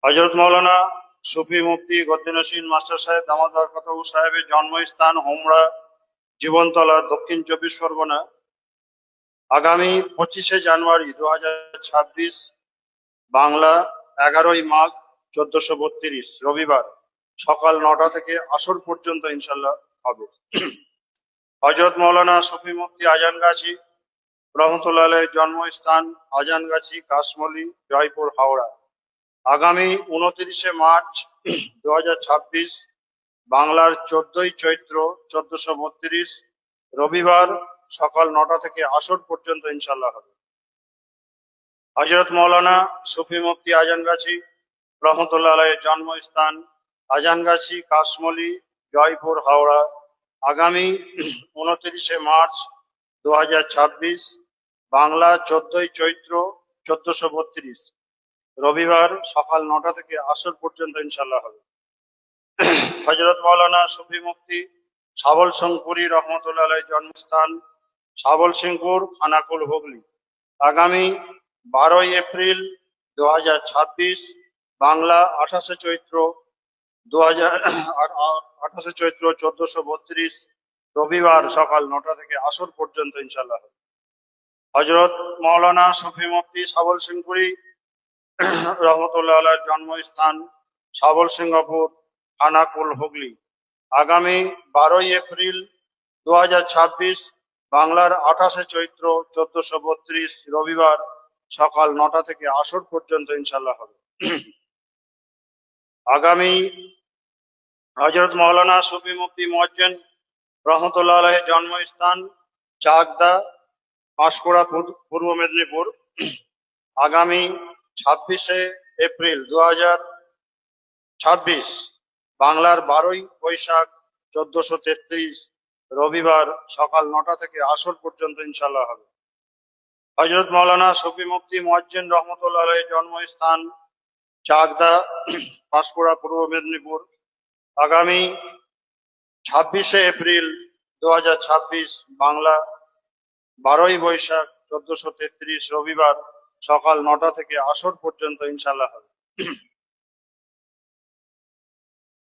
হযরত মাওলানা সুফি মুফতি গদ্দিনসীন master সাহেব দামাত বরকতহু সাহেবের জন্মস্থান হোমরা জীবনতলা, দক্ষিণ 24 পরগনা। আগামী 25শে জানুয়ারি 2026 বাংলা 11ই মাঘ 1432 রবিবার সকাল 9টা থেকে আসর পর্যন্ত ইনশাল্লাহ হবে। হযরত মাওলানা সুফি মুফতি আজানগাছি রহমতুল্লাহ আলাইহির জন্মস্থান আজানগাছি, কাশমলি, জয়পুর, হাওড়া। আগামী 29শে মার্চ 2026 বাংলার 14ই চৈত্র 1432 রবিবার সকাল 9টা থেকে আসর পর্যন্ত ইনশাল্লাহ হবে। হযরত মাওলানা সুফি মুফতি আজানগাছি রহমতুল্লাহ আলাইহির জন্মস্থান আজানগাছি, কাশমলি, জয়পুর, হাওড়া। আগামী 29শে মার্চ 2026 বাংলা 14ই চৈত্র 1432 রবিবার সকাল 9টা থেকে আসর পর্যন্ত ইনশাল্লাহ হবে। হযরত মাওলানা সুফি মুফতি সাবল সিংপুরি রহমতুল্লাহ আলাইহির জন্মস্থান সাবল সিংপুর, খানাকুল, হুগলি। আগামী 12ই এপ্রিল 2026 বাংলা 28শে চৈত্র 1432 রবিবার সকাল 9টা থেকে আসর পর্যন্ত ইনশাল্লাহ হবে। হযরত মাওলানা সুফি মুফতি সাবল সিংপুরি রহমতুল্লাহ আলাইহির জন্মস্থান সাবল সিংহপুর, খানাকুল, হুগলি। আগামী 12ই এপ্রিল 2026 বাংলার 28শে চৈত্র 1432 রবিবার সকাল 9টা থেকে আসর পর্যন্ত ইনশাল্লাহ হবে। আগামী হযরত মাওলানা সুফি মুফতি মুয়াজ্জিন রহমতুল্লাহ আলাইহির জন্মস্থান চাকদা, পাঁশকুড়া, পূর্ব মেদিনীপুর। আগামী 26শে এপ্রিল 2026 বাংলার 12ই বৈশাখ 1433 রবিবার সকাল 9টা থেকে আসর পর্যন্ত ইনশাল্লাহ হবে। হযরত মাওলানা সুফি মুফতি মুয়াজ্জিন রহমতুল্লাহ আলাইহির জন্মস্থান চাকদা, পাঁশকুড়া, পূর্ব মেদিনীপুর। আগামী 26শে এপ্রিল 2026 বাংলা 12ই বৈশাখ 1433 রবিবার সকাল 9টা থেকে আসর পর্যন্ত ইনশাল্লাহ হবে।